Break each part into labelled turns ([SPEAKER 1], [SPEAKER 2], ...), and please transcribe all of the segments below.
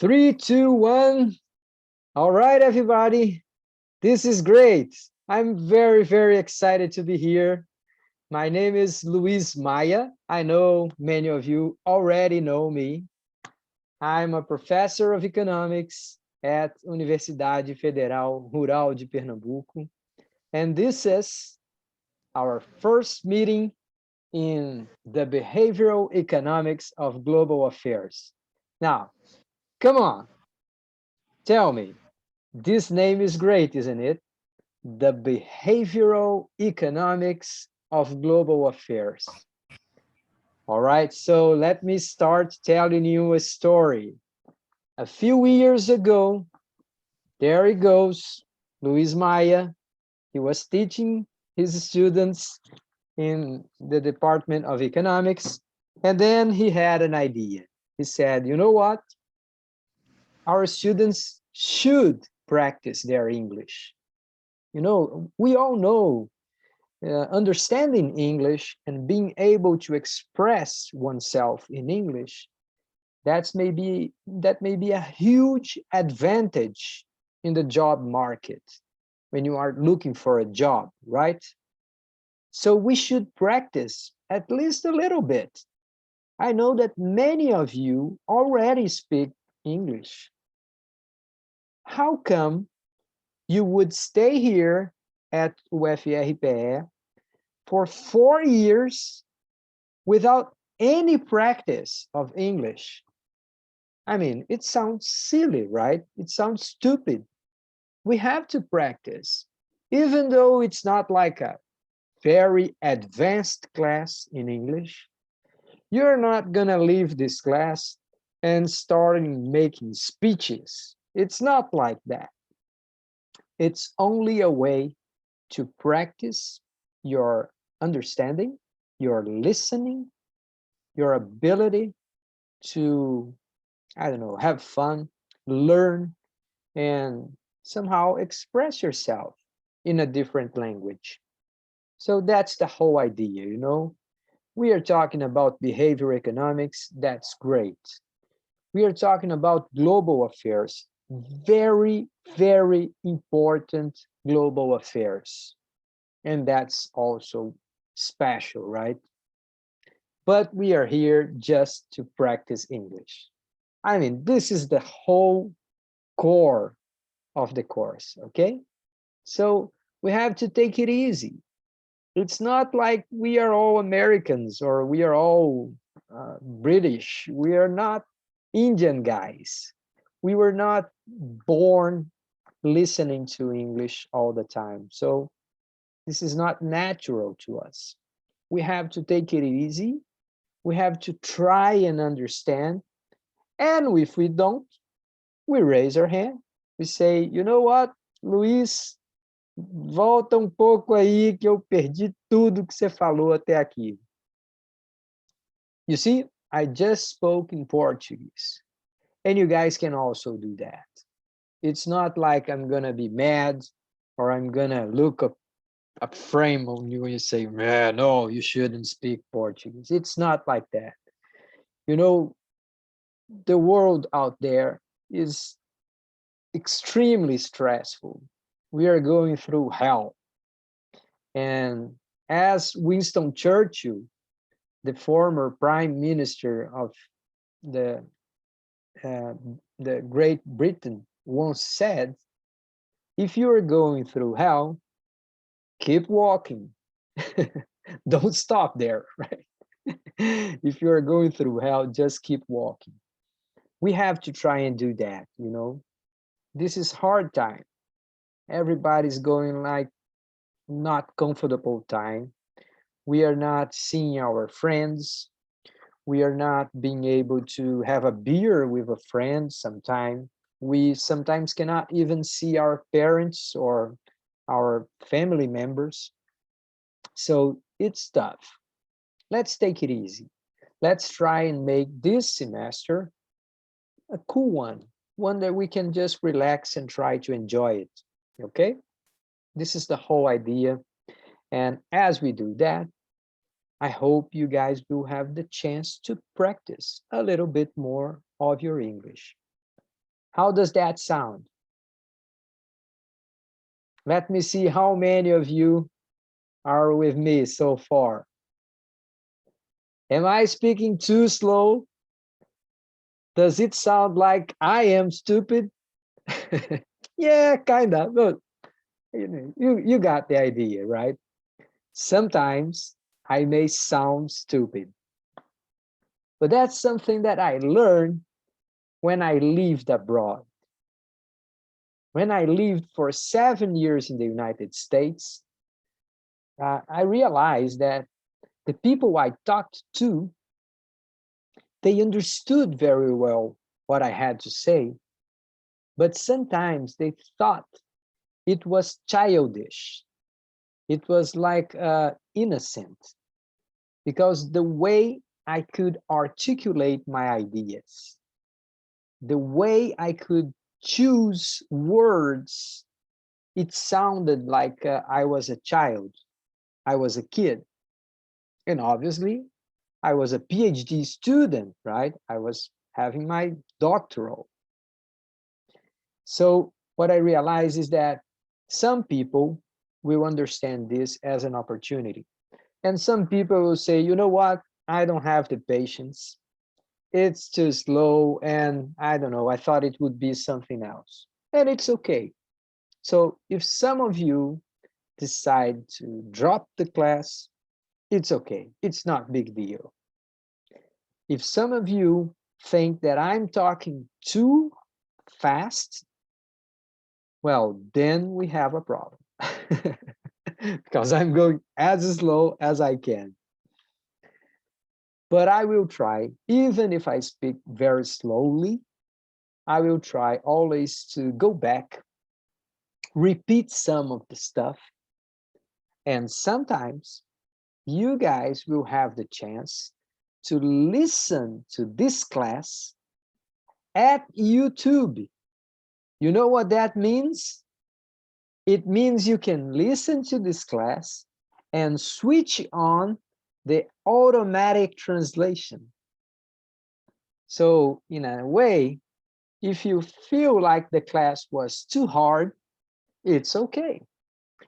[SPEAKER 1] Three, two, one. All right, everybody. This is great. I'm very excited to be here. My name is Luis Maia. I know many of you already know me. I'm a professor of economics at Universidade Federal Rural de Pernambuco. And this is our first meeting in the behavioral economics of global affairs. Now, come on, tell me, this name is great, isn't it? The behavioral economics of global affairs. All right, so let me start telling you a story. A few years ago, there he goes, Luis Maia. He was teaching his students in the Department of Economics, and then he had an idea. He said, you know what? Our students should practice their English. You know, we all know understanding English and being able to express oneself in English, that may be a huge advantage in the job market when you are looking for a job, right? So we should practice at least a little bit. I know that many of you already speak English. How come you would stay here at UFRPE for 4 years without any practice of English? I mean, it sounds silly, right? It sounds stupid. We have to practice, even though it's not like a very advanced class in English. You're not gonna leave this class and start making speeches. It's not like that. It's only a way to practice your understanding, your listening, your ability to, I don't know, have fun, learn, and somehow express yourself in a different language. So that's the whole idea, you know? We are talking about behavior economics, that's great. We are talking about global affairs, very important global affairs. And that's also special, right? But we are here just to practice English. I mean, this is the whole core of the course, okay? So we have to take it easy. It's not like we are all Americans or we are all British. We are not Indian guys. We were not born listening to English all the time. So this is not natural to us. We have to take it easy. We have to try and understand. And if we don't, we raise our hand. We say, you know what, Luiz, volta um pouco aí que eu perdi tudo que você falou até aqui. You see, I just spoke in Portuguese. And you guys can also do that. It's not like I'm gonna be mad or I'm gonna look up a frame on you and you say, man, no, you shouldn't speak Portuguese. It's not like that. You know, the world out there is extremely stressful. We are going through hell. And as Winston Churchill, the former prime minister of the, uh, the Great Britain, once said, if you are going through hell, keep walking. Don't stop there, right? If you are going through hell, just keep walking. We have to try and do that, you know? This is hard time. Everybody's going like not comfortable time. We are not seeing our friends. We are not being able to have a beer with a friend sometime. We sometimes cannot even see our parents or our family members. So it's tough. Let's take it easy. Let's try and make this semester a cool one that we can just relax and try to enjoy it, okay? This is the whole idea. And as we do that, I hope you guys will have the chance to practice a little bit more of your English. How does that sound? Let me see how many of you are with me so far. Am I speaking too slow? Does it sound like I am stupid? Yeah, kind of. But you got the idea, right? Sometimes I may sound stupid, but that's something that I learned when I lived abroad. When I lived for 7 years in the United States, I realized that the people I talked to, they understood very well what I had to say, but sometimes they thought it was childish. It was like innocent, because the way I could articulate my ideas, the way I could choose words, it sounded like I was a child, I was a kid. And obviously, I was a PhD student, right? I was having my doctoral. So what I realized is that some people will understand this as an opportunity. And some people will say, you know what? I don't have the patience. It's too slow. And I don't know, I thought it would be something else. And it's okay. So if some of you decide to drop the class, it's okay. It's not a big deal. If some of you think that I'm talking too fast, well, then we have a problem. Because I'm going as slow as I can. But I will try, even if I speak very slowly, I will try always to go back, repeat some of the stuff, and sometimes you guys will have the chance to listen to this class at YouTube. You know what that means? It means you can listen to this class and switch on the automatic translation. So in a way, if you feel like the class was too hard, it's okay.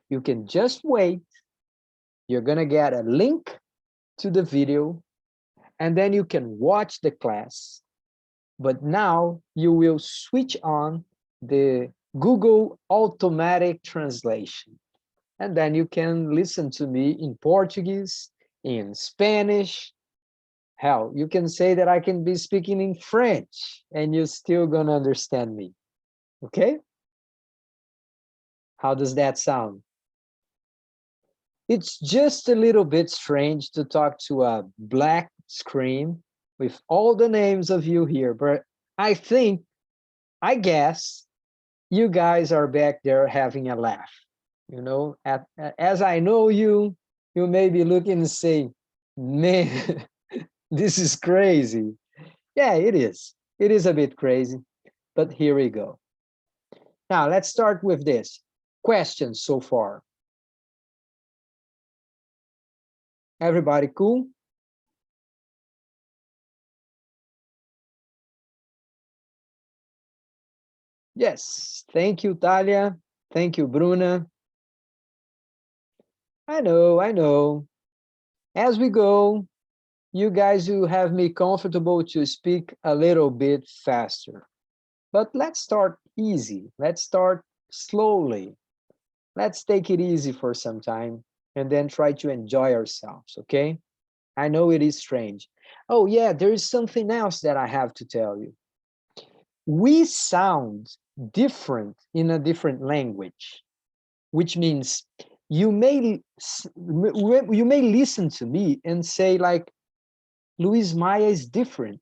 [SPEAKER 1] You can just wait. You're gonna get a link to the video, and then you can watch the class. But now you will switch on the Google automatic translation. And then you can listen to me in Portuguese, in Spanish. Hell, you can say that I can be speaking in French and you're still gonna understand me. Okay? How does that sound? It's just a little bit strange to talk to a black screen with all the names of you here, but I guess you guys are back there having a laugh. You know, as I know you, you may be looking and saying, man, this is crazy. Yeah, it is. It is a bit crazy, but here we go. Now, let's start with this. Questions so far. Everybody cool? Yes. Thank you, Talia. Thank you, Bruna. I know, I know. As we go, you guys will have me comfortable to speak a little bit faster. But let's start easy. Let's start slowly. Let's take it easy for some time and then try to enjoy ourselves, okay? I know it is strange. Oh yeah, there is something else that I have to tell you. We sound different in a different language, which means you may listen to me and say like, Luis Maya is different.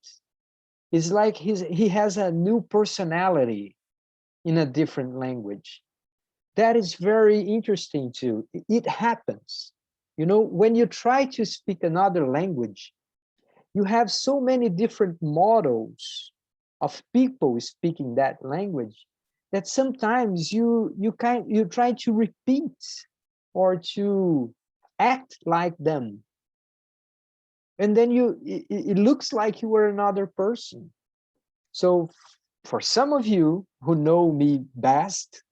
[SPEAKER 1] It's like he has a new personality in a different language. That is very interesting too. It happens. You know, when you try to speak another language, you have so many different models of people speaking that language that sometimes you try to repeat or to act like them, and then it looks like you were another person. So For some of you who know me best,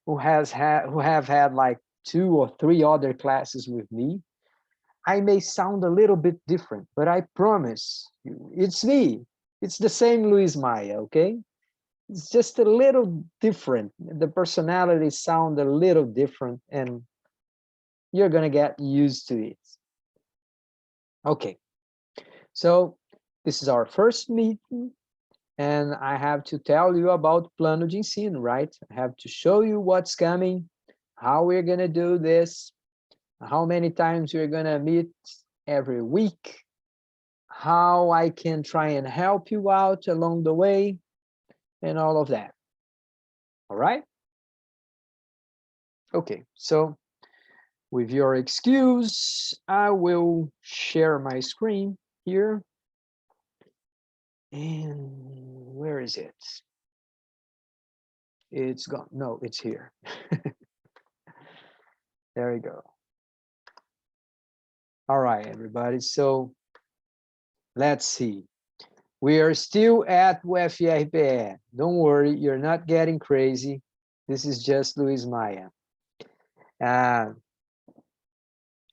[SPEAKER 1] who have had like 2 or 3 other classes with me, I may sound a little bit different, but I promise you, it's me. It's the same Luis Maya, okay? It's just a little different. The personalities sound a little different, and you're gonna get used to it. Okay, so this is our first meeting, and I have to tell you about Plano de Ensino, right? I have to show you what's coming, how we're gonna do this, how many times we're gonna meet every week, how I can try and help you out along the way, and all of that. All right? Okay, so with your excuse, I will share my screen here. And where is it? It's gone. No, it's here. There we go. All right, everybody. So let's see. We are still at UFRPE. Don't worry, you're not getting crazy. This is just Luis Maya.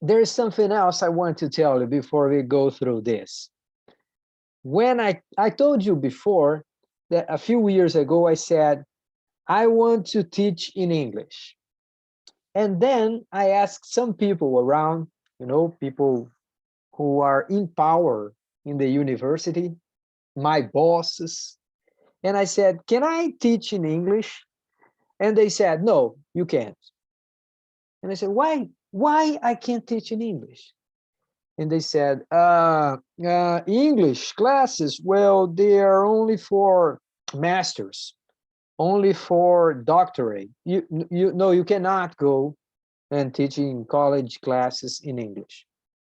[SPEAKER 1] There's something else I want to tell you before we go through this. When I told you before that a few years ago, I said, I want to teach in English. And then I asked some people around, people who are in power in the university, my bosses. And I said, can I teach in English? And they said, no, you can't. And I said, why? Why I can't teach in English? And they said, English classes, well, they are only for masters, only for doctorate. You cannot go and teach in college classes in English.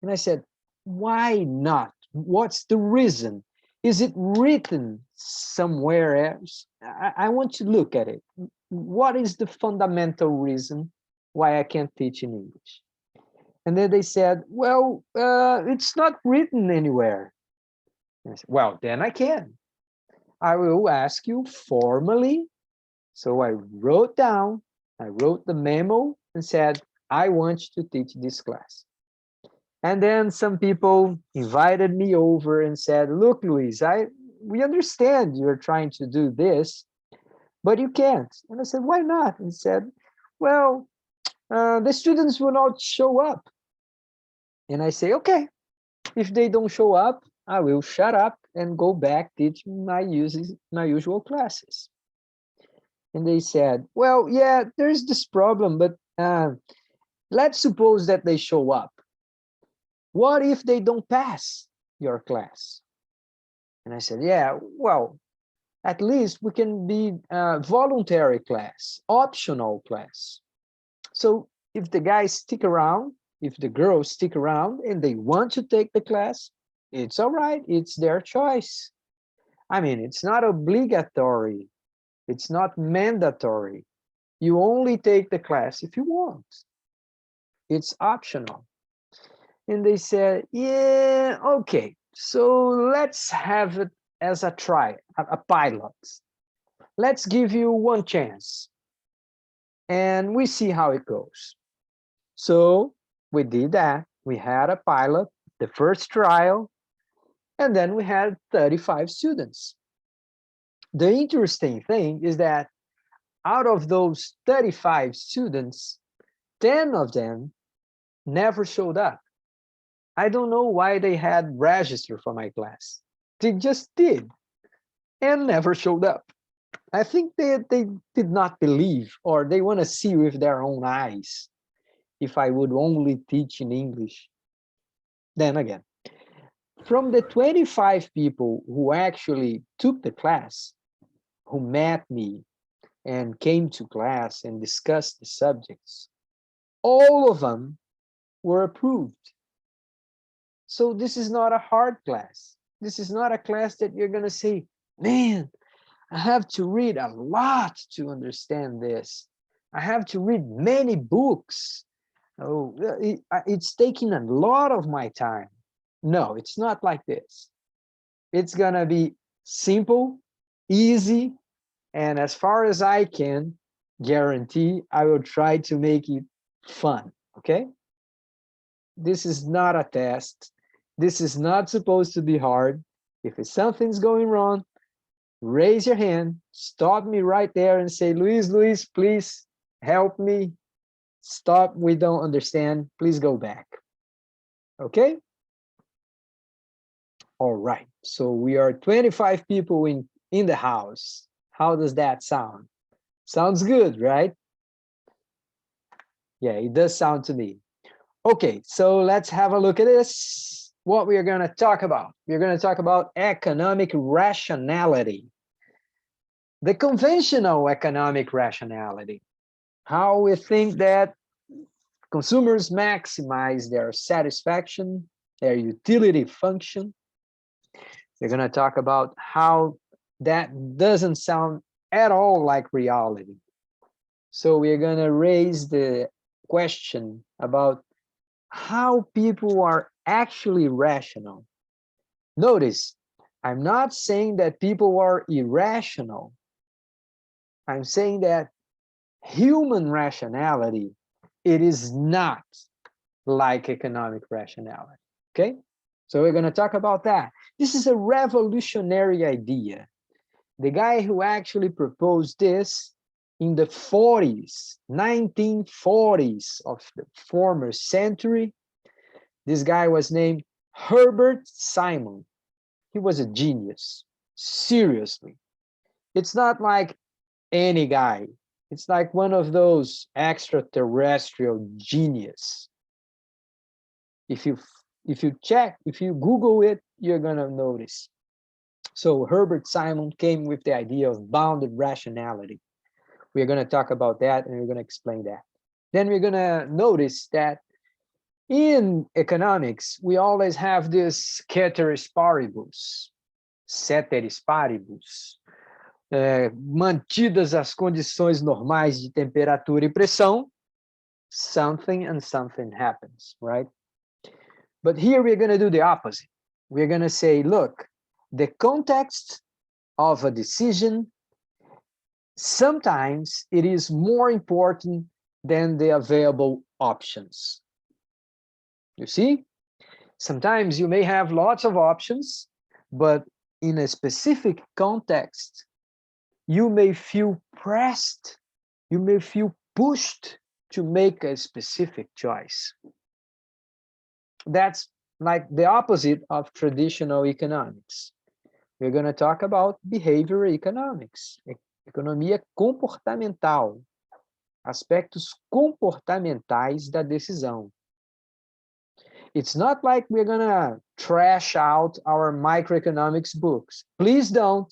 [SPEAKER 1] And I said, why not? What's the reason? Is it written somewhere else? I want to look at it. What is the fundamental reason why I can't teach in English? And then they said, well, it's not written anywhere. And I said, well, then I can. I will ask you formally. So I wrote the memo and said, I want to teach this class. And then some people invited me over and said, look, Luis, we understand you're trying to do this, but you can't. And I said, why not? And he said, well, the students will not show up. And I say, okay, if they don't show up, I will shut up and go back teaching my usual classes. And they said, well, yeah, there's this problem, but let's suppose that they show up. What if they don't pass your class? And I said, yeah, well, at least we can be a voluntary class, optional class. So if the guys stick around, if the girls stick around and they want to take the class, it's all right. It's their choice. I mean, it's not obligatory. It's not mandatory. You only take the class if you want. It's optional. And they said, yeah, okay, so let's have it as a try, a pilot. Let's give you one chance. And we see how it goes. So we did that. We had a pilot, the first trial, and then we had 35 students. The interesting thing is that out of those 35 students, 10 of them never showed up. I don't know why they had registered for my class. They just did and never showed up. I think they did not believe, or they want to see with their own eyes if I would only teach in English. Then again, from the 25 people who actually took the class, who met me and came to class and discussed the subjects, all of them were approved. So this is not a hard class. This is not a class that you're going to say, man, I have to read a lot to understand this. I have to read many books. Oh, it's taking a lot of my time. No, it's not like this. It's going to be simple, easy, And as far as I can guarantee, I will try to make it fun, okay? This is not a test. This is not supposed to be hard. If something's going wrong, raise your hand, stop me right there and say, Luis, please help me. Stop, we don't understand. Please go back. Okay? All right, so we are 25 people in the house. How does that sound? Sounds good, right? Yeah, it does sound to me. Okay, so let's have a look at this. What we are going to talk about. We're going to talk about economic rationality. The conventional economic rationality. How we think that consumers maximize their satisfaction, their utility function. We're going to talk about how that doesn't sound at all like reality. So we're going to raise the question about how people are actually rational. Notice, I'm not saying that people are irrational. I'm saying that human rationality, it is not like economic rationality, okay? So we're going to talk about that. This is a revolutionary idea. The guy who actually proposed this in the 40s, 1940s of the former century, this guy was named Herbert Simon. He was a genius, seriously. It's not like any guy. It's like one of those extraterrestrial genius. If you Google it, you're gonna notice. So Herbert Simon came with the idea of bounded rationality. We're gonna talk about that and we're gonna explain that. Then we're gonna notice that in economics, we always have this ceteris paribus, mantidas as condições normais de temperatura e pressão, something and something happens, right? But here we're going to do the opposite. We're going to say, look, the context of a decision, sometimes it is more important than the available options. You see? Sometimes you may have lots of options, but in a specific context, you may feel pressed, you may feel pushed to make a specific choice. That's like the opposite of traditional economics. We're going to talk about behavioral economics, economia comportamental, aspectos comportamentais da decisão. It's not like we're going to trash out our microeconomics books. Please don't.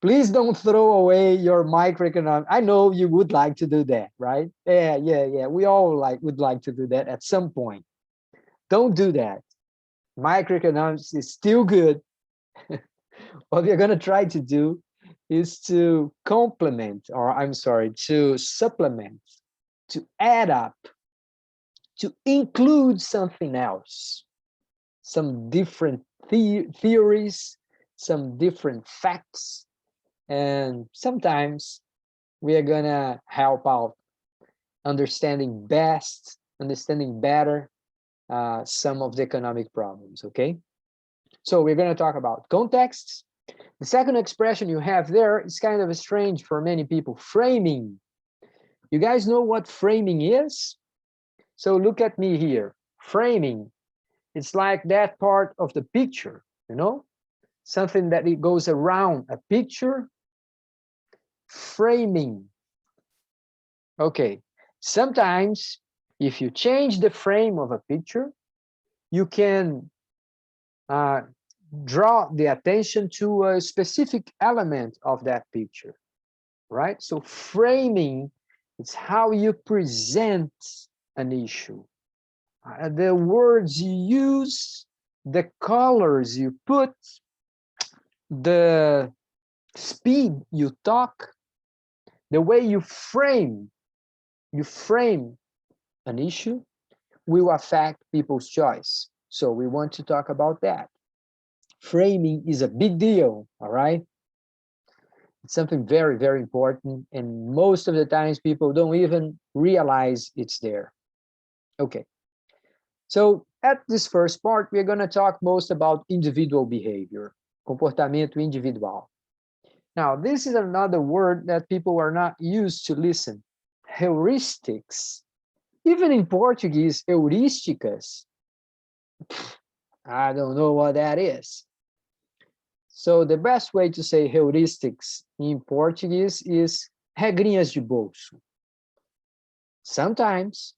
[SPEAKER 1] Please don't throw away your microeconomics. I know you would like to do that, right? Yeah. We all would like to do that at some point. Don't do that. Microeconomics is still good. What we're going to try to do is to complement, or I'm sorry, to supplement, to add up, to include something else, some different theories, some different facts, and sometimes we are gonna help out understanding better some of the economic problems, okay? So we're gonna talk about context. The second expression you have there is kind of strange for many people, framing. You guys know what framing is? So look at me here, framing. It's like that part of the picture, you know? Something that it goes around a picture, framing. Okay, sometimes if you change the frame of a picture, you can draw the attention to a specific element of that picture, right? So framing, it's how you present an issue. The words you use, the colors you put, the speed you talk, the way you frame an issue will affect people's choice. So we want to talk about that. Framing is a big deal, all right? It's something very, very important, and most of the times people don't even realize it's there. Okay, so at this first part, we're going to talk most about individual behavior, comportamento individual. Now, this is another word that people are not used to listen. Heuristics. Even in Portuguese, heurísticas, I don't know what that is. So the best way to say heuristics in Portuguese is regrinhas de bolso. Sometimes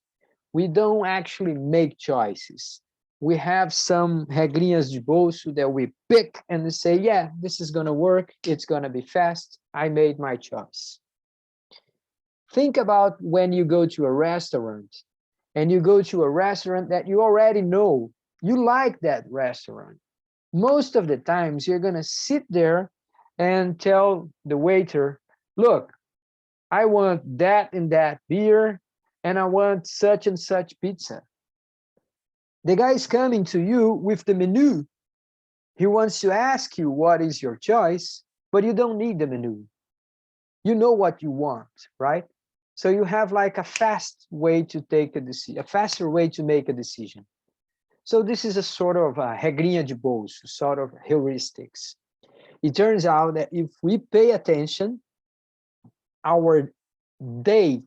[SPEAKER 1] we don't actually make choices. We have some regrinhas de bolso that we pick and we say, yeah, this is going to work. It's going to be fast. I made my choice. Think about when you go to a restaurant and you go to a restaurant that you already know. You like that restaurant. Most of the times you're going to sit there and tell the waiter, look, I want that and that beer, and I want such and such pizza. The guy is coming to you with the menu. He wants to ask you what is your choice, but you don't need the menu. You know what you want, right? So you have like a fast way to take a decision, a faster way to make a decision. So this is a sort of a regrinha de bolso, sort of heuristics. It turns out that if we pay attention, our day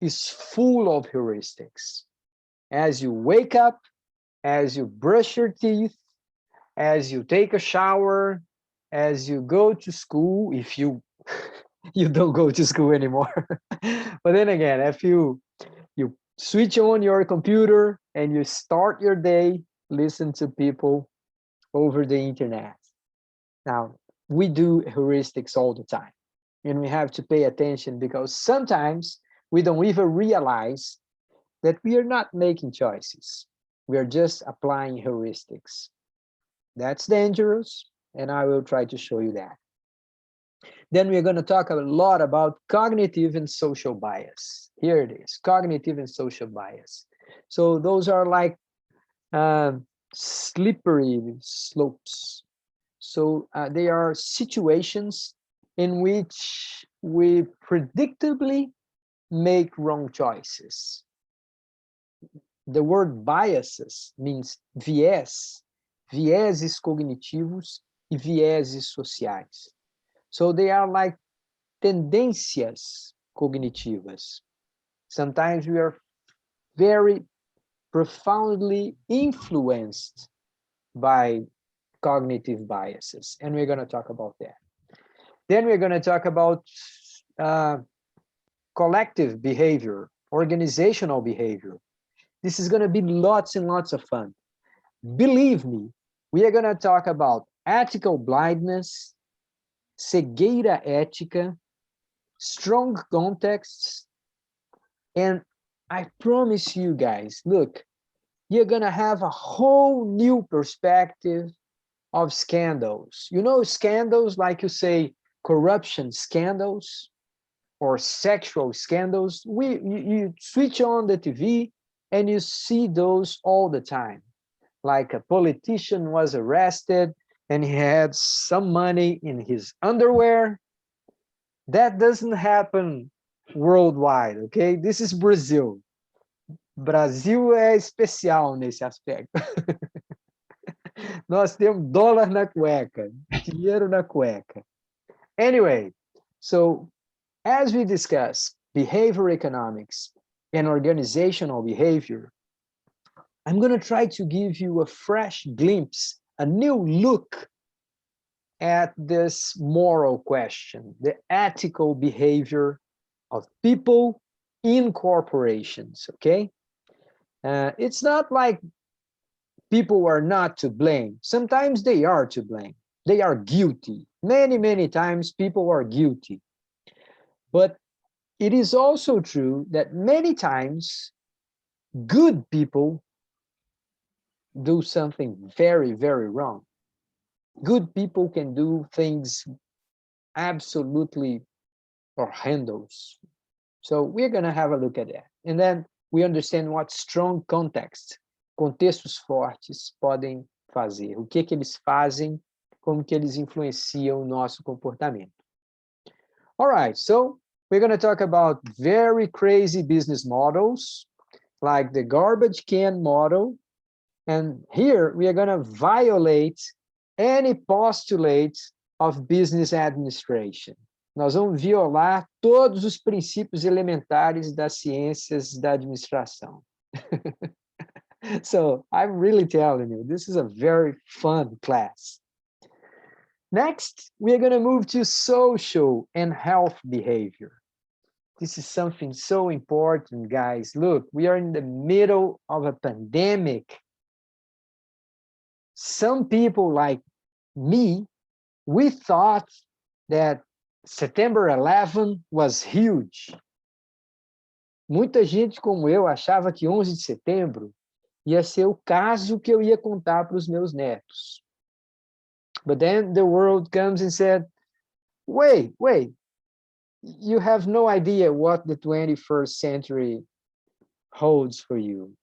[SPEAKER 1] is full of heuristics. As you wake up, as you brush your teeth, as you take a shower, as you go to school, if you you don't go to school anymore. But then again, if you switch on your computer and you start your day, listen to people over the internet. Now, we do heuristics all the time, and we have to pay attention because sometimes we don't even realize that we are not making choices. We are just applying heuristics. That's dangerous, and I will try to show you that. Then we're going to talk a lot about cognitive and social bias. Here it is, cognitive and social bias. So those are like slippery slopes. So they are situations in which we predictably make wrong choices. The word biases means viés, vieses cognitivos e vieses sociais. So they are like tendências cognitivas. Sometimes we are very profoundly influenced by cognitive biases, and we're going to talk about that. Then we're going to talk about collective behavior, organizational behavior. This is going to be lots and lots of fun. Believe me, we are going to talk about ethical blindness, cegueira ética, strong contexts, and I promise you guys, look, you're going to have a whole new perspective of scandals. You know, scandals, like you say, corruption scandals or sexual scandals. You switch on the TV and you see those all the time. Like a politician was arrested and he had some money in his underwear. That doesn't happen worldwide, okay? This is Brazil. Brasil é especial nesse aspecto. Nós temos dólar na cueca, dinheiro na cueca. Anyway, so as we discuss behavior economics and organizational behavior, I'm going to try to give you a fresh glimpse, a new look at this moral question, the ethical behavior of people in corporations, okay? It's not like people are not to blame. Sometimes they are to blame. They are guilty. Many, many times people are guilty. But it is also true that many times good people do something very, very wrong. Good people can do things absolutely horrendous. So we're going to have a look at that. And then we understand what strong context, contextos fortes, podem fazer. O que eles fazem, como que eles influenciam o nosso comportamento. All right, so we're going to talk about very crazy business models, like the garbage can model. And here we are going to violate any postulate of business administration. Nós vamos violar todos os princípios elementares das ciências da administração. So I'm really telling you, this is a very fun class. Next, we're going to move to social and health behavior. This is something so important, guys. Look, we are in the middle of a pandemic. Some people like me, we thought that September 11 was huge. Muita gente como eu achava que 11 de setembro ia ser o caso que eu ia contar para os meus netos. But then the world comes and said, wait, you have no idea what the 21st century holds for you.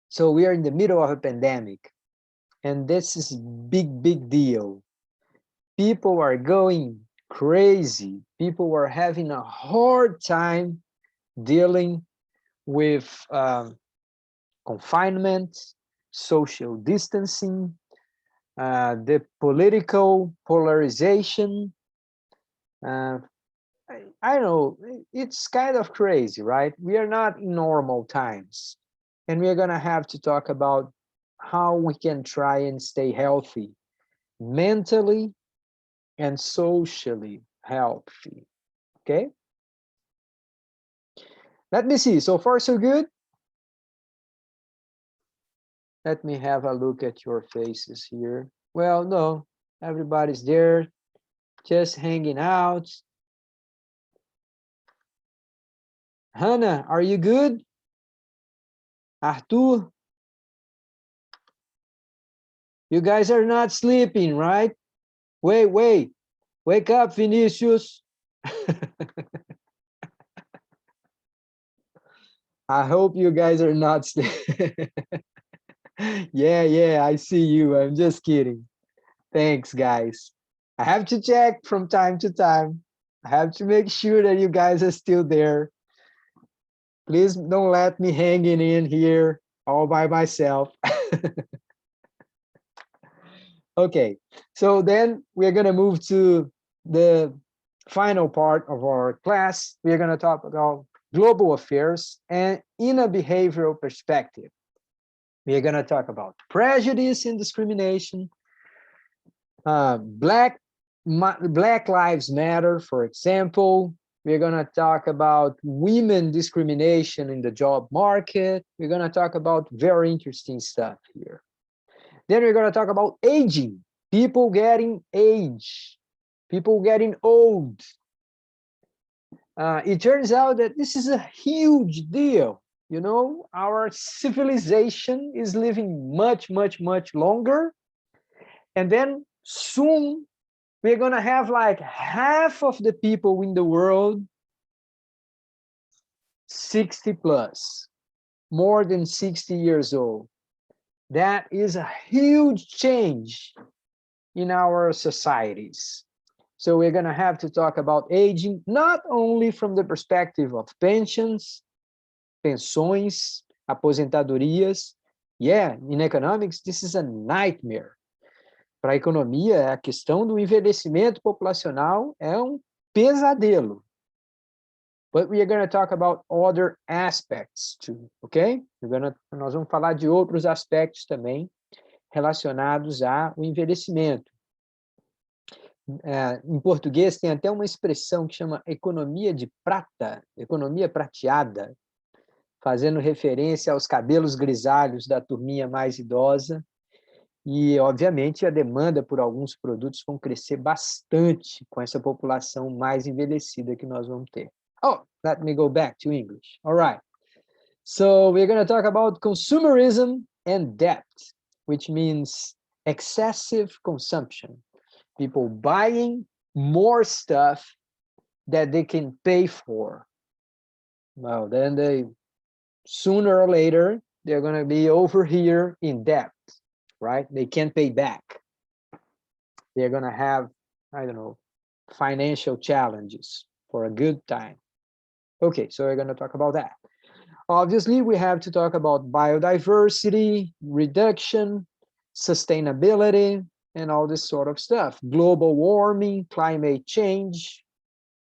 [SPEAKER 1] So we are in the middle of a pandemic, and this is a big deal. People are going crazy. People are having a hard time dealing with confinement, social distancing, the political polarization. I know, it's kind of crazy, right? We are not in normal times. And we're going to have to talk about how we can try and stay healthy, mentally and socially healthy, okay? Let me see, so far so good? Let me have a look at your faces here. Well, no, everybody's there, just hanging out. Hannah, are you good? Arthur? You guys are not sleeping, right? Wait. Wake up, Vinicius. I hope you guys are not sleeping. Yeah, I see you. I'm just kidding. Thanks, guys. I have to check from time to time. I have to make sure that you guys are still there. Please don't let me hanging in here all by myself. Okay, so then we're going to move to the final part of our class. We're going to talk about global affairs and in a behavioral perspective. We're going to talk about prejudice and discrimination, Black Lives Matter, for example. We're going to talk about women discrimination in the job market. We're going to talk about very interesting stuff here. Then we're going to talk about aging, people getting age, people getting old. It turns out that this is a huge deal. You know, our civilization is living much longer. And then soon we're going to have like half of the people in the world 60 plus, more than 60 years old. That is a huge change in our societies. So we're going to have to talk about aging, not only from the perspective of pensions, pensões, aposentadorias. Yeah, in economics, this is a nightmare. Para a economia, a questão do envelhecimento populacional é um pesadelo. But we are going to talk about other aspects too, okay? Nós vamos falar de outros aspectos também relacionados ao envelhecimento. Em português tem até uma expressão que chama economia de prata, economia prateada, fazendo referência aos cabelos grisalhos da turminha mais idosa. E, obviamente, a demanda por alguns produtos vão crescer bastante com essa população mais envelhecida que nós vamos ter. Oh, let me go back to English. All right. So we're going to talk about consumerism and debt, which means excessive consumption. People buying more stuff that they can pay for. Well, then sooner or later, they're going to be over here in debt, right? They can't pay back. They're going to have, I don't know, financial challenges for a good time. Okay, so we're going to talk about that. Obviously, we have to talk about biodiversity, reduction, sustainability, and all this sort of stuff. Global warming, climate change,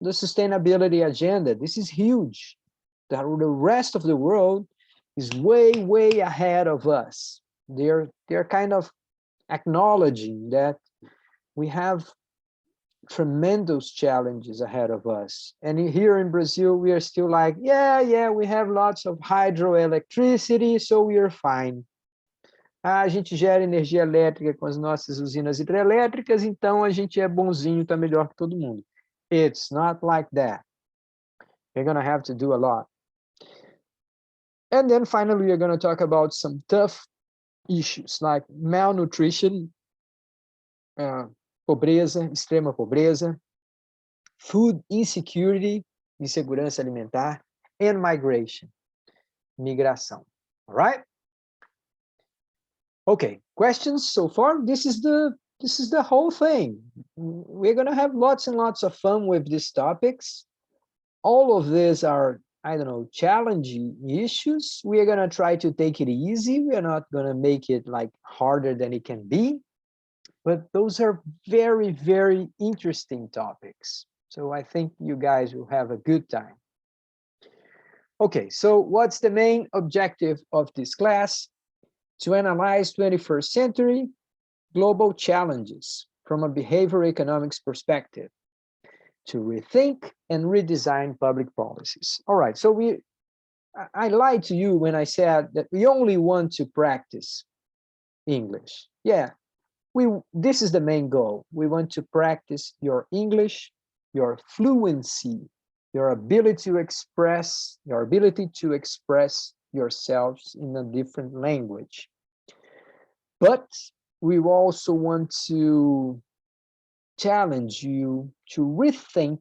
[SPEAKER 1] the sustainability agenda. This is huge. The rest of the world is way, way ahead of us. They're kind of acknowledging that we have tremendous challenges ahead of us. And here in Brazil, we are still like, yeah, we have lots of hydroelectricity, so we are fine. A gente gera energia elétrica com as nossas usinas hidrelétricas, então a gente é bonzinho, tá melhor que todo mundo. It's not like that. You're going to have to do a lot. And then finally, we're going to talk about some tough issues like malnutrition, pobreza, extrema pobreza, food insecurity, insegurança alimentar, and migration, migração. All right? Okay, questions so far? This is the whole thing. We're going to have lots and lots of fun with these topics. All of these are, I don't know, challenging issues. We are going to try to take it easy. We are not going to make it like harder than it can be. But those are very, very interesting topics. So I think you guys will have a good time. Okay, so what's the main objective of this class? To analyze 21st century global challenges from a behavioral economics perspective, to rethink and redesign public policies. All right, so I lied to you when I said that we only want to practice English. Yeah, this is the main goal. We want to practice your English, your fluency, your ability to express yourselves in a different language. But we also want to challenge you to rethink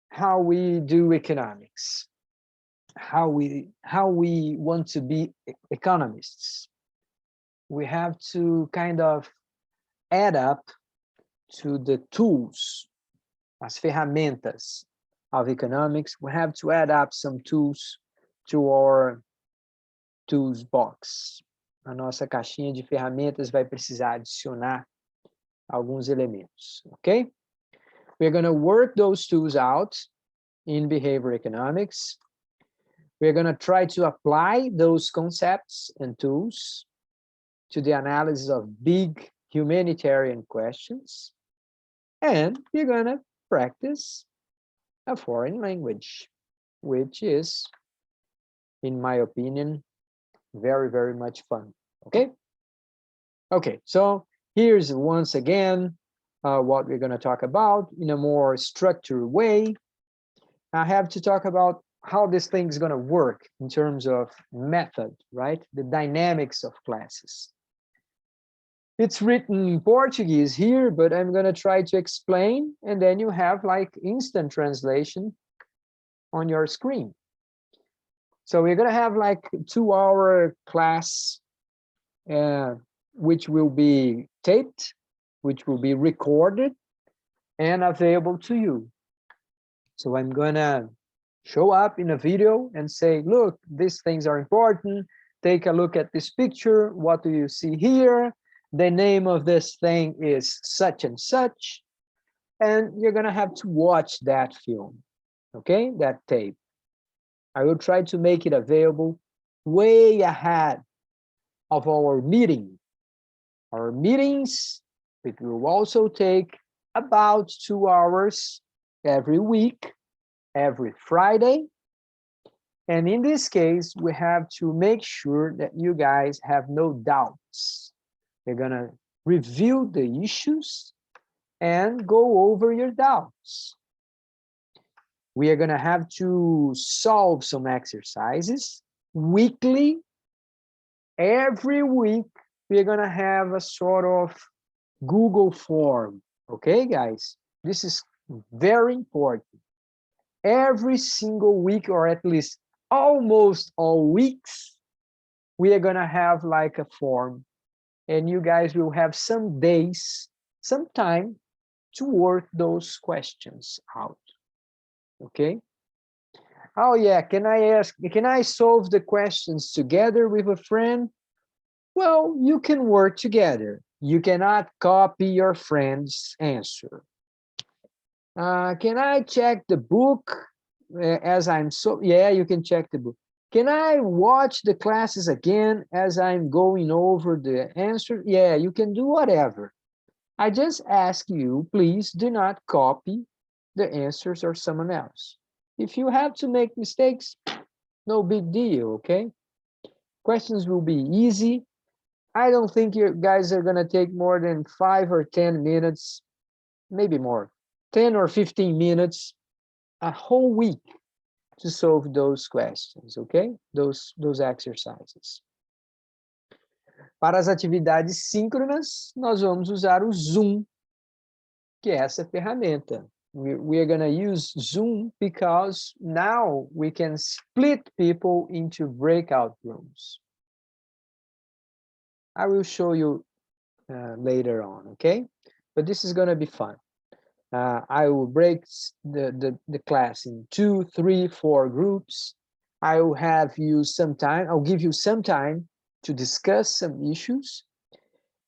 [SPEAKER 1] how we do economics, how we want to be economists. We have to kind of add up to the tools, as ferramentas of economics. We have to add up some tools to our tools box. A nossa caixinha de ferramentas vai precisar adicionar alguns elementos, okay? We're going to work those tools out in behavioral economics. We're going to try to apply those concepts and tools to the analysis of big humanitarian questions. And we're going to practice a foreign language, which is, in my opinion, very, very much fun. Okay? Okay, so here's once again what we're going to talk about in a more structured way. I have to talk about how this thing is going to work in terms of method, right? The dynamics of classes. It's written in Portuguese here, but I'm going to try to explain, and then you have like instant translation on your screen. So we're going to have like a 2-hour class, which will be taped, which will be recorded and available to you. So I'm going to show up in a video and say, look, these things are important. Take a look at this picture. What do you see here? The name of this thing is such and such. And you're going to have to watch that film, okay? That tape. I will try to make it available way ahead of our meeting. Our meetings, it will also take about 2 hours every week, every Friday. And in this case, we have to make sure that you guys have no doubts. We're going to review the issues and go over your doubts. We are going to have to solve some exercises weekly. Every week, we're going to have a sort of Google form. Okay, guys? This is very important. Every single week, or at least almost all weeks, we are going to have like a form. And you guys will have some days, some time to work those questions out. Okay? Oh yeah, can I solve the questions together with a friend? Well, you can work together. You cannot copy your friend's answer. Can I check the book yeah, you can check the book. Can I watch the classes again as I'm going over the answer? Yeah, you can do whatever. I just ask you, please do not copy the answers of someone else. If you have to make mistakes, no big deal, okay? Questions will be easy. I don't think you guys are gonna take more than 5 or 10 minutes, maybe more, 10 or 15 minutes, a whole week to solve those questions, okay? Those exercises. Para as atividades síncronas, nós vamos usar o Zoom, que é essa ferramenta. We are going to use Zoom because now we can split people into breakout rooms. I will show you later on, okay? But this is going to be fun. I will break the class in 2, 3, 4 groups. I will have you some time. I'll give you some time to discuss some issues.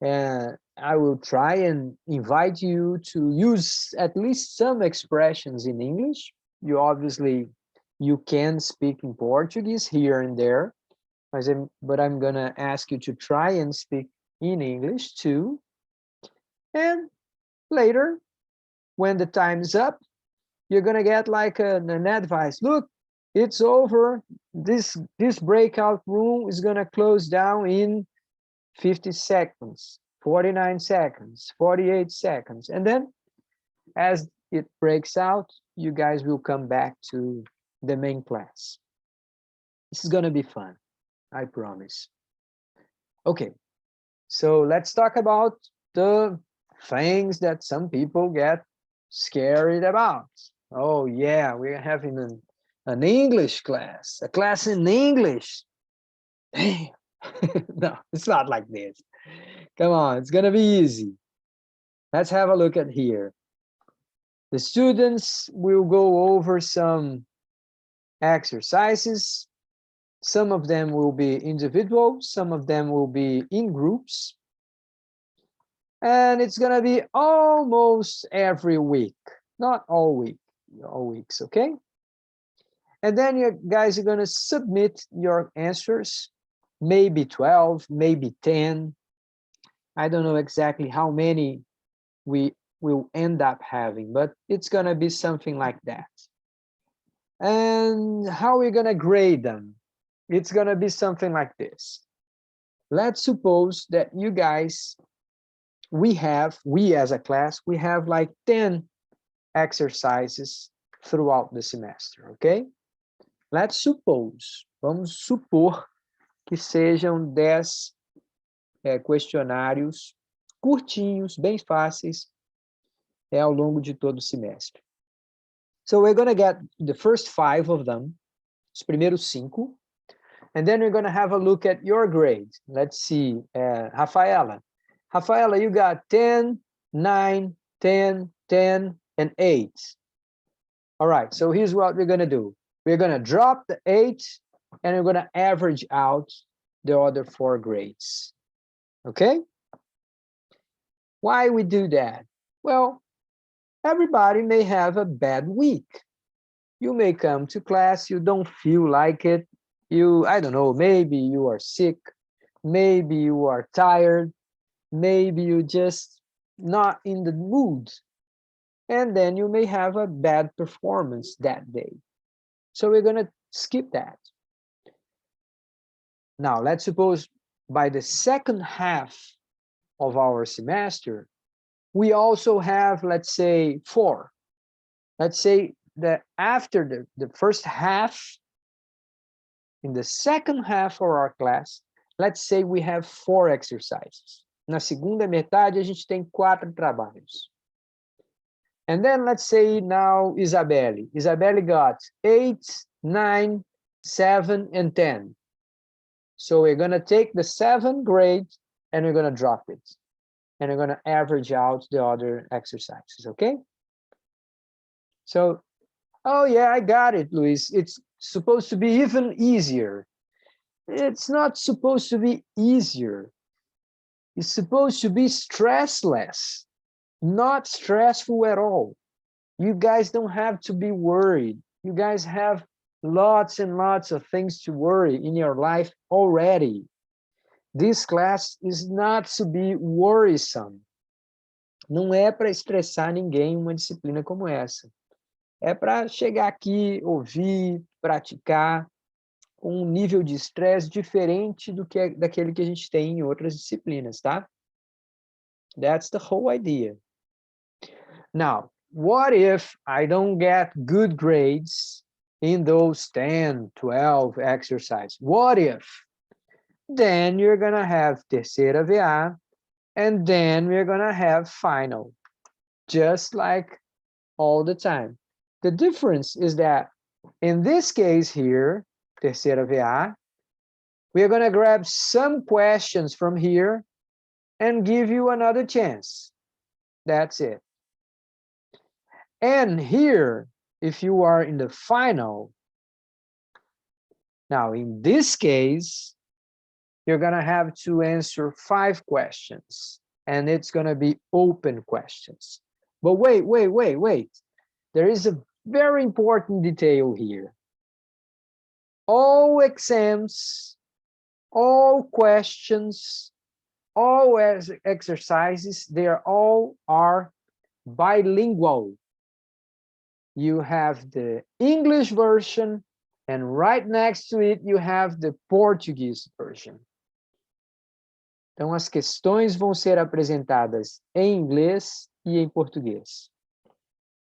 [SPEAKER 1] And I will try and invite you to use at least some expressions in English. You can speak in Portuguese here and there, but I'm gonna ask you to try and speak in English too. And later, when the time is up, you're gonna get like an advice. Look, it's over. This breakout room is gonna close down in 50 seconds, 49 seconds, 48 seconds. And then as it breaks out, you guys will come back to the main class. This is gonna be fun, I promise. Okay, so let's talk about the things that some people get scared about. Oh yeah, we're having an English class, a class in English. Damn. No, it's not like this. Come on, it's gonna be easy. Let's have a look at here. The students will go over some exercises. Some of them will be individual, some of them will be in groups. And it's gonna be almost every week, not all weeks, okay? And then you guys are gonna submit your answers, maybe 12, maybe 10. I don't know exactly how many we will end up having, but it's gonna be something like that. And how are we gonna grade them? It's gonna be something like this. Let's suppose that you guys, we as a class, we have like 10 exercises throughout the semester, okay? Let's suppose, vamos supor que sejam 10 questionários curtinhos, bem fáceis, ao longo de todo o semestre. So we're going to get the first 5 of them, os primeiros 5, and then we're going to have a look at your grade. Let's see, Rafaela. Rafaela, you got 10, 9, 10, 10, and 8. All right, so here's what we're going to do. We're going to drop the 8, and we're going to average out the other 4 grades. Okay? Why we do that? Well, everybody may have a bad week. You may come to class, you don't feel like it. I don't know, maybe you are sick, maybe you are tired, maybe you just not in the mood. And then you may have a bad performance that day. So we're gonna skip that. Now, let's suppose by the second half of our semester, we also have, let's say, 4. Let's say that after the first half, in the second half of our class, let's say we have 4 exercises. Na segunda metade, a gente tem 4 trabalhos. And then let's say now Isabelle. Isabelle got 8, 9, 7, and 10. So we're going to take the 7th grade and we're going to drop it. and I'm going to average out the other exercises, okay? So, oh yeah, I got it, Luis. It's supposed to be even easier. It's not supposed to be easier. It's supposed to be stressless, not stressful at all. You guys don't have to be worried. You guys have lots and lots of things to worry in your life already. This class is not to be worrisome. Não é para estressar ninguém uma disciplina como essa. É para chegar aqui, ouvir, praticar com um nível de estresse diferente daquele que a gente tem em outras disciplinas, tá? That's the whole idea. Now, what if I don't get good grades in those 10, 12 exercises? What if? Then you're going to have terceira VA, and then we're going to have final, just like all the time. The difference is that in this case here, terceira VA, we're going to grab some questions from here and give you another chance. That's it. And here, if you are in the final, now in this case, you're going to have to answer 5 questions, and it's going to be open questions. But wait. There is a very important detail here. All exams, all questions, all exercises, they all are bilingual. You have the English version, and right next to it, you have the Portuguese version. Então, as questões vão ser apresentadas em inglês e em português.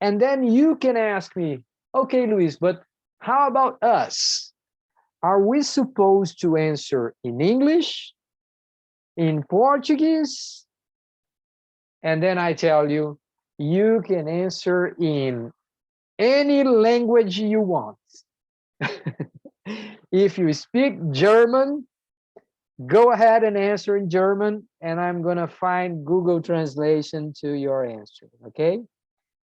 [SPEAKER 1] And then you can ask me, okay, Luis, but how about us? Are we supposed to answer in English, in Portuguese? And then I tell you, you can answer in any language you want. If you speak German, go ahead and answer in German, and I'm going to find Google translation to your answer, okay?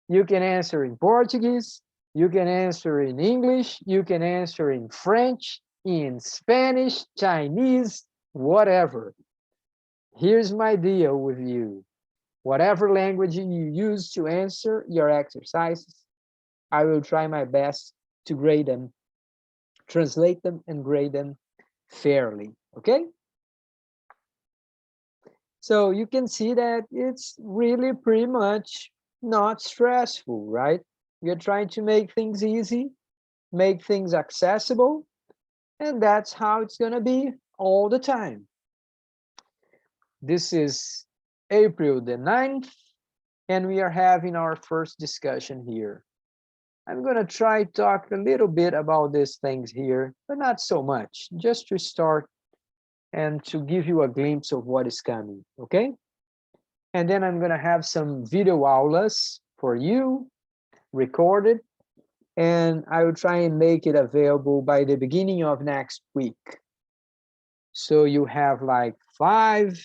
[SPEAKER 1] You can answer in Portuguese, you can answer in English, you can answer in French, in Spanish, Chinese, whatever. Here's my deal with you. Whatever language you use to answer your exercises, I will try my best to grade them, translate them, and grade them fairly, okay? So you can see that it's really pretty much not stressful, right? You're trying to make things easy, make things accessible, and that's how it's going to be all the time. This is April the 9th, and we are having our first discussion here. I'm going to try to talk a little bit about these things here, but not so much, just to start and to give you a glimpse of what is coming, okay? And then I'm going to have some video aulas for you, recorded, and I will try and make it available by the beginning of next week. So you have like 5,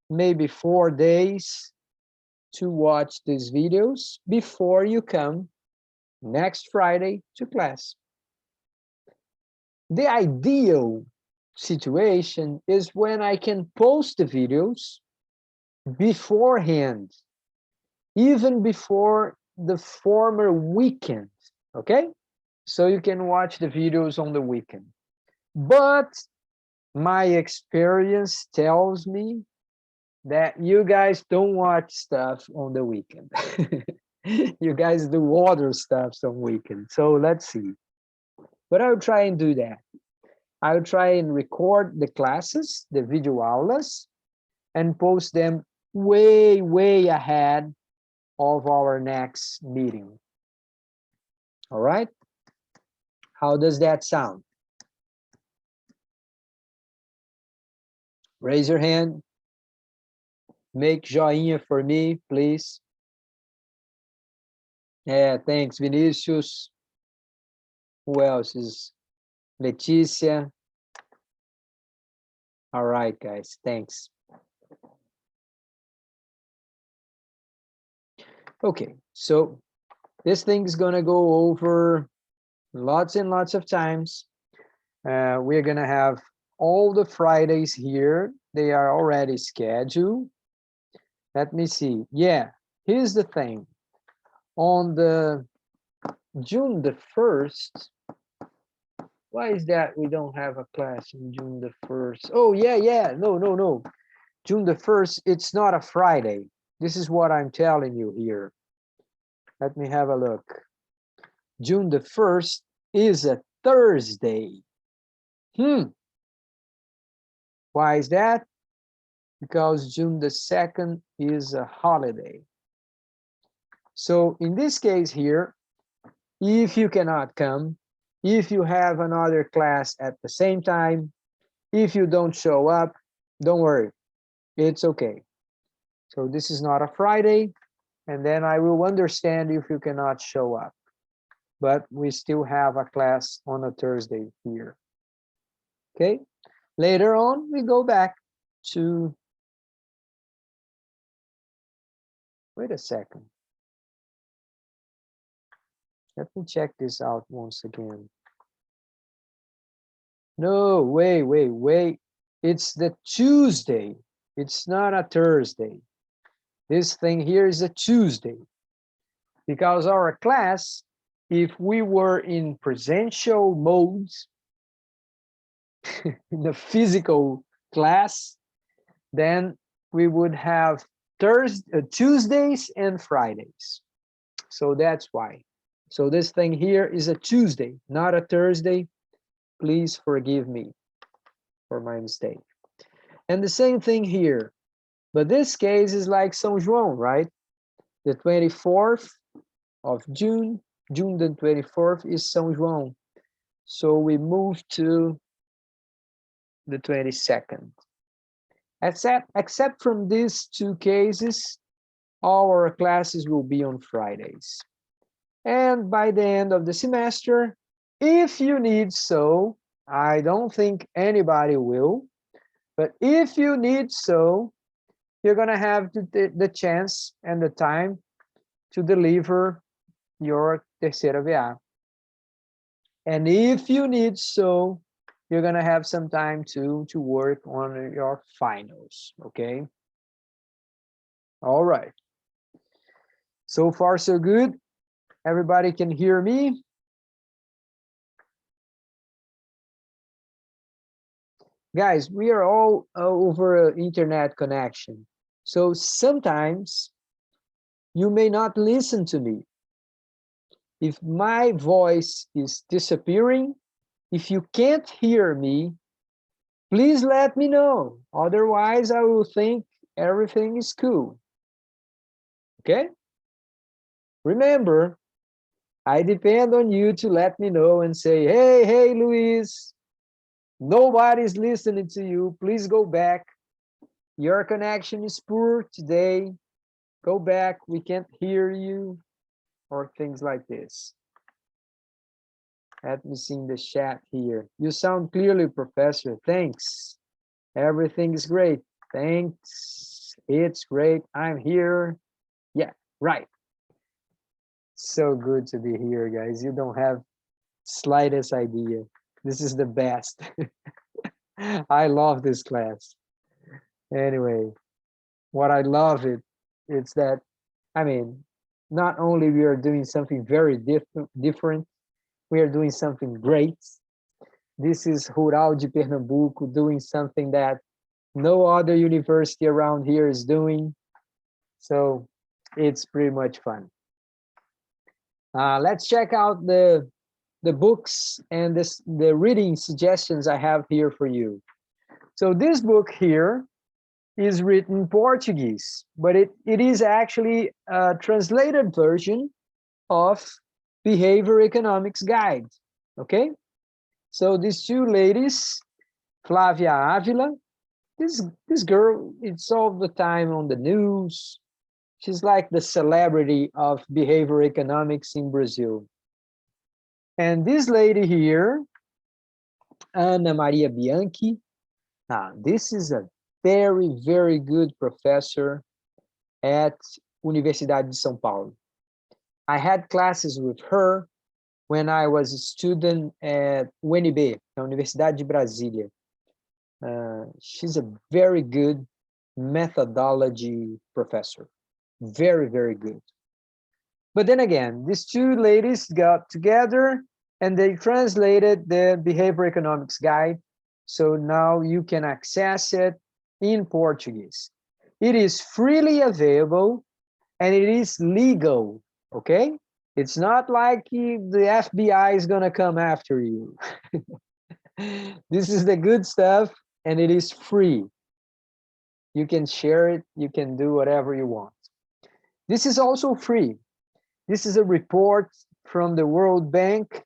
[SPEAKER 1] maybe 4 days to watch these videos before you come next Friday to class. The ideal situation is when I can post the videos beforehand, even before the former weekend, okay? So you can watch the videos on the weekend. But my experience tells me that you guys don't watch stuff on the weekend. You guys do other stuff on weekend. So let's see. But I'll try and do that. I'll try and record the classes, the video aulas, and post them way ahead of our next meeting. All right? How does that sound? Raise your hand. Make joinha for me, please. Yeah, thanks, Vinicius. Who else is Leticia? All right, guys, thanks. Okay, so this thing is gonna go over lots and lots of times. We're gonna have all the Fridays here. They are already scheduled. Let me see. Yeah, here's the thing. On the June the 1st, why is that we don't have a class in June the 1st? Oh, yeah. No. June the 1st, it's not a Friday. This is what I'm telling you here. Let me have a look. June the 1st is a Thursday. Why is that? Because June the 2nd is a holiday. So in this case here, if you cannot come, if you have another class at the same time, if you don't show up, don't worry, it's okay. So this is not a Friday, and then I will understand if you cannot show up. But we still have a class on a Thursday here. Okay, later on, we go back to, wait a second. Let me check this out once again. No, wait. It's the Tuesday. It's not a Thursday. This thing here is a Tuesday. Because our class, if we were in presential modes, in the physical class, then we would have Tuesdays and Fridays. So that's why. So this thing here is a Tuesday, not a Thursday. Please forgive me for my mistake. And the same thing here. But this case is like São João, right? The 24th of June, June the 24th is São João. So we move to the 22nd. Except from these two cases, all our classes will be on Fridays. And by the end of the semester, if you need so, I don't think anybody will, but if you need so, you're gonna have the chance and the time to deliver your terceira VA. And if you need so, you're gonna have some time to work on your finals, okay? All right. So far, so good. Everybody can hear me? Guys, we are all over internet connection. So sometimes you may not listen to me. If my voice is disappearing, if you can't hear me, please let me know. Otherwise, I will think everything is cool. Okay? Remember, I depend on you to let me know and say, hey, Luis, nobody's listening to you. Please go back. Your connection is poor today. Go back. We can't hear you. Or things like this. Let me see in the chat here. You sound clearly, Professor. Thanks. Everything is great. Thanks. It's great. I'm here. Yeah, right. So good to be here, guys. You don't have slightest idea. This is the best. I love this class. Anyway, what I love it's that, I mean, not only we are doing something very different, we are doing something great. This is Rural de Pernambuco doing something that no other university around here is doing. So it's pretty much fun. Let's check out the books and the reading suggestions I have here for you. So this book here is written in Portuguese, but it is actually a translated version of Behavior Economics Guide, okay? So these two ladies, Flavia Avila, this girl, it's all the time on the news. She's like the celebrity of behavior economics in Brazil. And this lady here, Ana Maria Bianchi, this is a very, very good professor at Universidade de São Paulo. I had classes with her when I was a student at UNB, na Universidade de Brasília. She's a very good methodology professor. Very, very good. But then again, these two ladies got together and they translated the Behavior Economics Guide. So now you can access it in Portuguese. It is freely available and it is legal, okay? It's not like the FBI is gonna come after you. This is the good stuff and it is free. You can share it, you can do whatever you want. This is also free. This is a report from the World Bank.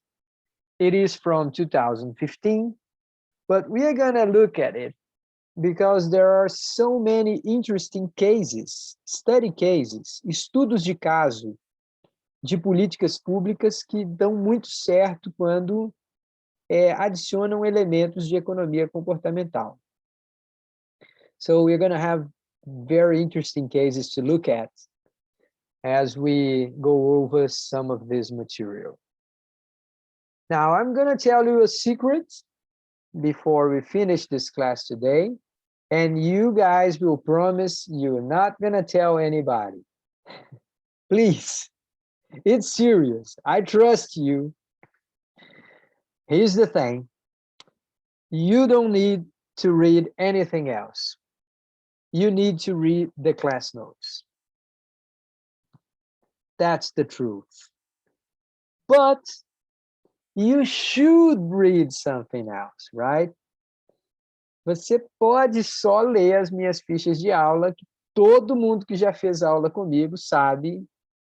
[SPEAKER 1] It is from 2015, but we are gonna look at it because there are so many interesting cases, study cases, estudos de caso de políticas públicas que dão muito certo quando adicionam elementos de economia comportamental. So we're going to have very interesting cases to look at as we go over some of this material. Now, I'm going to tell you a secret before we finish this class today, and you guys will promise you're not going to tell anybody. Please, it's serious. I trust you. Here's the thing. You don't need to read anything else. You need to read the class notes. That's the truth. But you should read something else, right? Você pode só ler as minhas fichas de aula, que todo mundo que já fez aula comigo sabe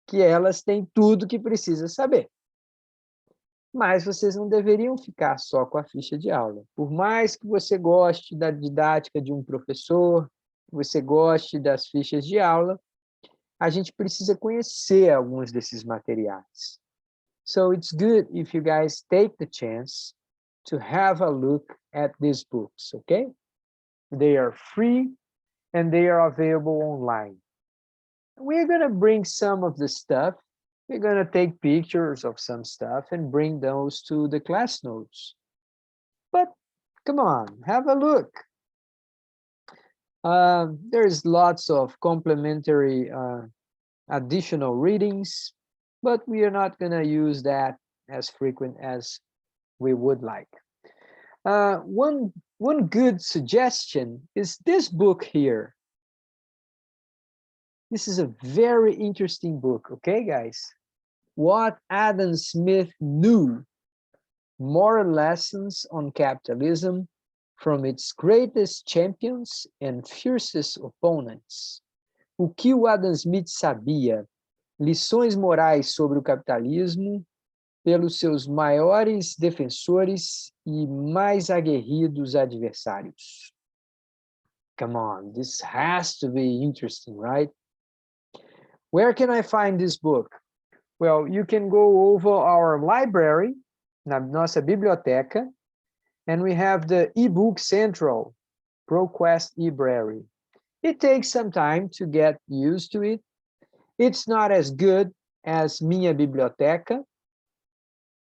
[SPEAKER 1] que elas têm tudo que precisa saber. Mas vocês não deveriam ficar só com a ficha de aula. Por mais que você goste da didática de um professor, você goste das fichas de aula, a gente precisa conhecer alguns desses materiais. So it's good if you guys take the chance to have a look at these books, okay? They are free and they are available online. We're going to bring some of the stuff. We're going to take pictures of some stuff and bring those to the class notes. But come on, have a look. There's lots of complementary additional readings, but we are not going to use that as frequent as we would like. One good suggestion is this book here. This is a very interesting book, okay, guys? What Adam Smith Knew, Moral Lessons on Capitalism from its Greatest Champions and Fiercest Opponents. O que o Adam Smith sabia? Lições morais sobre o capitalismo pelos seus maiores defensores e mais aguerridos adversários. Come on, this has to be interesting, right? Where can I find this book? Well, you can go over our library, na nossa biblioteca, and we have the ebook central, ProQuest eBrary. It takes some time to get used to it. It's not as good as Minha Biblioteca,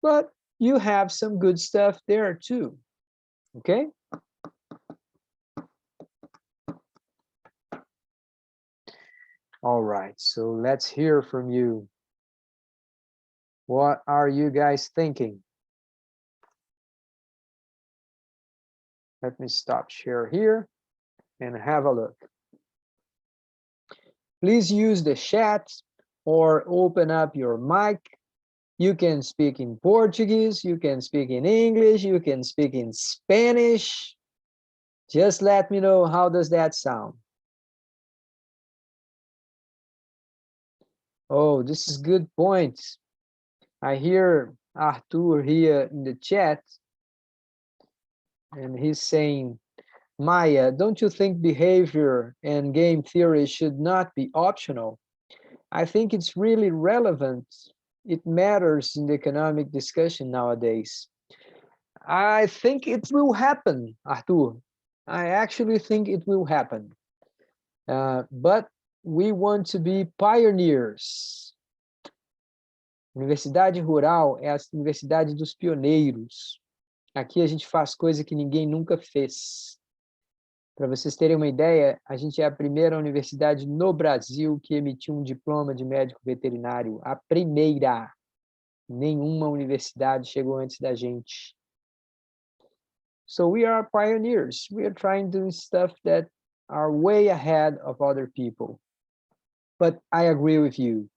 [SPEAKER 1] but you have some good stuff there too, okay? All right, so let's hear from you. What are you guys thinking? Let me stop share here and have a look. Please use the chat or open up your mic. You can speak in Portuguese, you can speak in English, you can speak in Spanish. Just let me know, how does that sound? Oh, this is good point. I hear Arthur here in the chat, and he's saying, Maya, don't you think behavior and game theory should not be optional? I think it's really relevant. It matters in the economic discussion nowadays. I think it will happen, Arthur. I actually think it will happen. But we want to be pioneers. Universidade rural é a universidade dos pioneiros. Aqui a gente faz coisa que ninguém nunca fez. Para vocês terem uma ideia, a gente é a primeira universidade no Brasil que emitiu um diploma de médico veterinário. A primeira. Nenhuma universidade chegou antes da gente. So we are pioneers. We are trying to do stuff that are way ahead of other people. But I agree with you.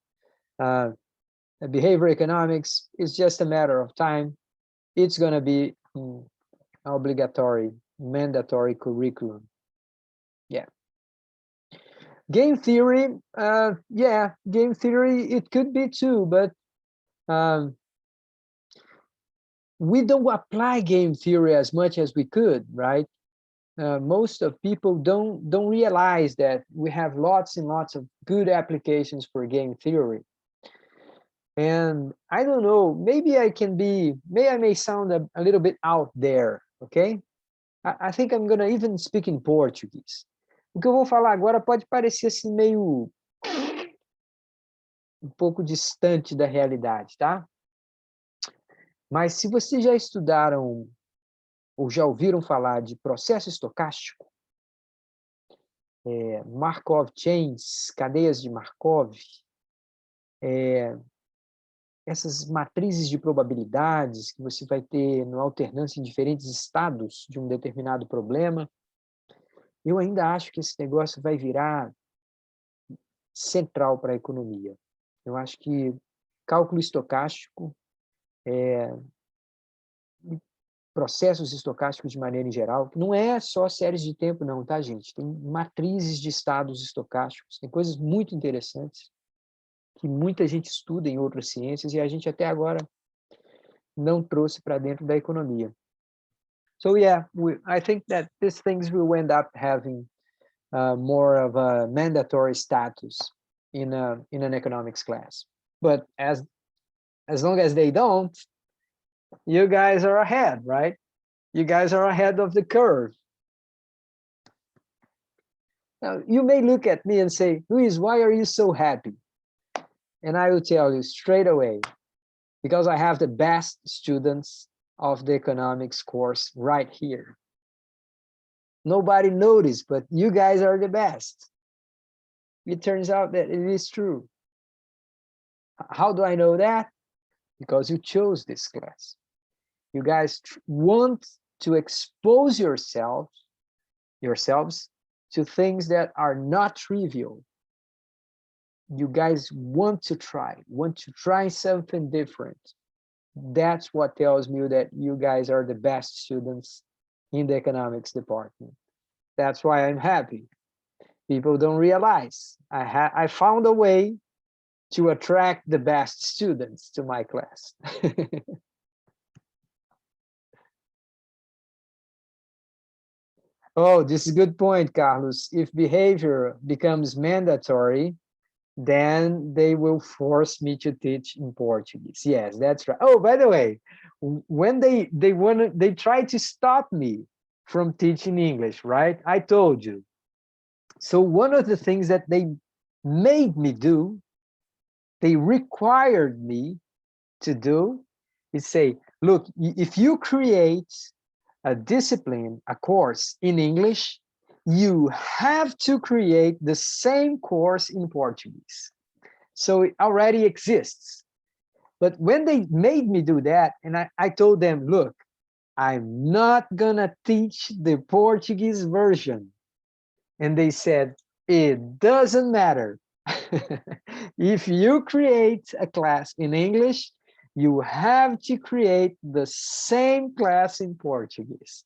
[SPEAKER 1] Behavior economics is just a matter of time. It's going to be obligatory, mandatory curriculum. Yeah. Game theory, yeah, game theory, it could be too, but we don't apply game theory as much as we could, right? Most of people don't realize that we have lots and lots of good applications for game theory. And I don't know, maybe I may sound a little bit out there, okay? I think I'm gonna even speak in Portuguese. O que eu vou falar agora pode parecer assim meio um pouco distante da realidade, tá? Mas se vocês já estudaram ou já ouviram falar de processo estocástico, Markov chains, cadeias de Markov, essas matrizes de probabilidades que você vai ter no alternância em diferentes estados de um determinado problema, eu ainda acho que esse negócio vai virar central para a economia. Eu acho que cálculo estocástico, processos estocásticos de maneira em geral, que não é só séries de tempo não, tá, gente? Tem matrizes de estados estocásticos, tem coisas muito interessantes que muita gente estuda em outras ciências e a gente até agora não trouxe para dentro da economia. So yeah, I think that these things will end up having more of a mandatory status in an economics class. But as long as they don't, you guys are ahead, right? You guys are ahead of the curve. Now, you may look at me and say, Luis, why are you so happy? And I will tell you straight away, because I have the best students of the economics course right here. Nobody noticed, but you guys are the best. It turns out that it is true. How do I know that? Because you chose this class. You guys want to expose yourselves to things that are not trivial. You guys want to try something different. That's what tells me that you guys are the best students in the economics department. That's why I'm happy. People don't realize I found a way to attract the best students to my class. Oh, this is a good point, Carlos. If behavior becomes mandatory, then they will force me to teach in Portuguese. Yes, that's right. Oh, by the way, when they tried to stop me from teaching English, right? I told you. So one of the things that they made me do, they required me to do, is say, look, if you create a discipline, a course in English, you have to create the same course in Portuguese. So it already exists. But when they made me do that, and I told them, look, I'm not gonna teach the Portuguese version. And they said, it doesn't matter. If you create a class in English, you have to create the same class in Portuguese.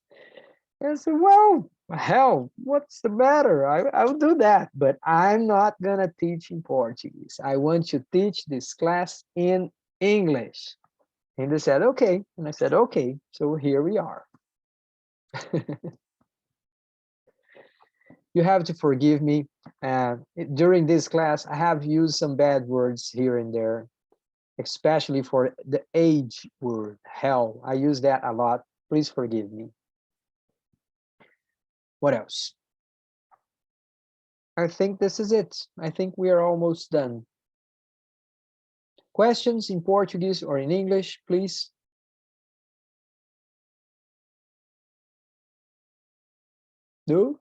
[SPEAKER 1] And I said, well, hell, what's the matter? I'll do that, but I'm not gonna teach in Portuguese. I want to teach this class in English. And they said, okay. And I said, okay, so here we are. You have to forgive me. During this class, I have used some bad words here and there, especially for the age word, hell. I use that a lot. Please forgive me. What else? I think this is it. I think we are almost done. Questions in Portuguese or in English, please? No?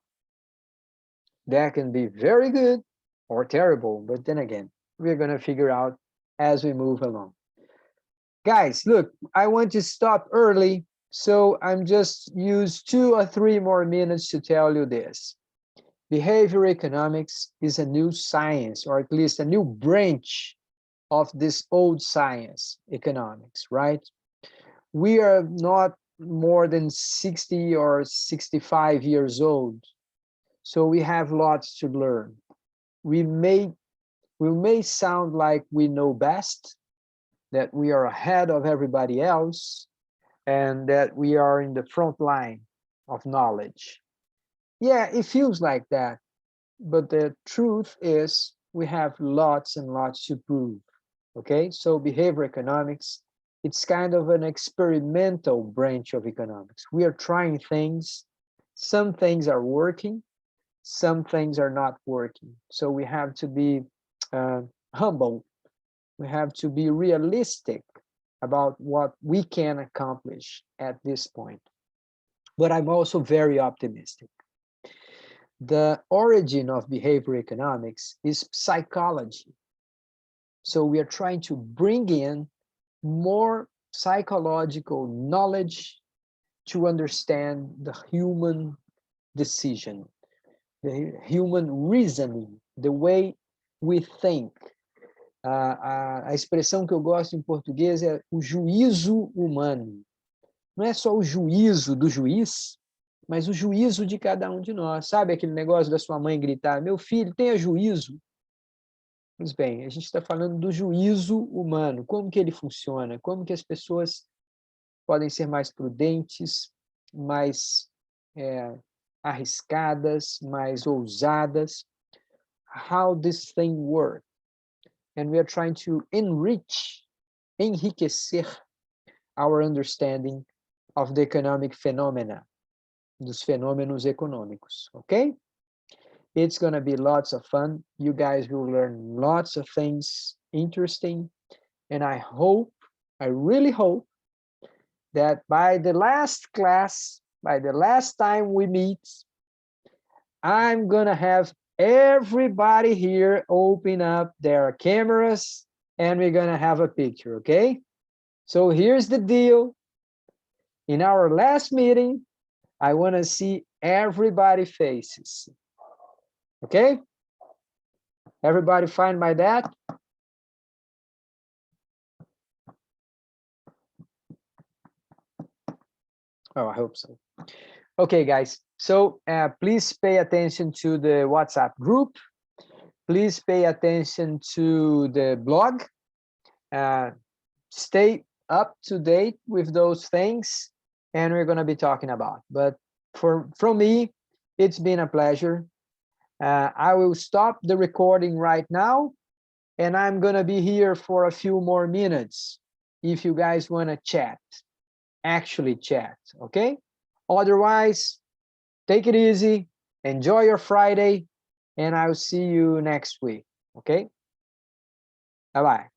[SPEAKER 1] That can be very good or terrible, but then again, we're going to figure out as we move along. Guys, look, I want to stop early, so I'm just use 2 or 3 more minutes to tell you this. Behavior economics is a new science, or at least a new branch of this old science, economics, right? We are not more than 60 or 65 years old, so we have lots to learn. We may sound like we know best, that we are ahead of everybody else, and that we are in the front line of knowledge. Yeah, it feels like that, but the truth is we have lots and lots to prove. Okay, so behavior economics, it's kind of an experimental branch of economics. We are trying things. Some things are working, some things are not working. So we have to be humble. We have to be realistic about what we can accomplish at this point. But I'm also very optimistic. The origin of behavior economics is psychology. So we are trying to bring in more psychological knowledge to understand the human decision, the human reasoning, the way we think. A expressão que eu gosto em português é o juízo humano. Não é só o juízo do juiz, mas o juízo de cada um de nós. Sabe aquele negócio da sua mãe gritar, meu filho, tenha juízo? Pois bem, a gente está falando do juízo humano, como que ele funciona, como que as pessoas podem ser mais prudentes, mais arriscadas, mais ousadas. How this thing works. And we are trying to enriquecer our understanding of the economic phenomena, dos fenômenos econômicos, okay? It's going to be lots of fun. You guys will learn lots of things interesting. And I really hope that by the last class, by the last time we meet, I'm going to have everybody here open up their cameras and we're going to have a picture, okay? So here's the deal. In our last meeting, I want to see everybody's faces. Okay? Everybody fine by that? Oh, I hope so. Okay, guys. So please pay attention to the WhatsApp group. Please pay attention to the blog. Stay up to date with those things, and we're going to be talking about. But from me, it's been a pleasure. I will stop the recording right now, and I'm going to be here for a few more minutes if you guys want to chat, actually chat, okay? Otherwise, take it easy, enjoy your Friday, and I'll see you next week, okay? Bye-bye.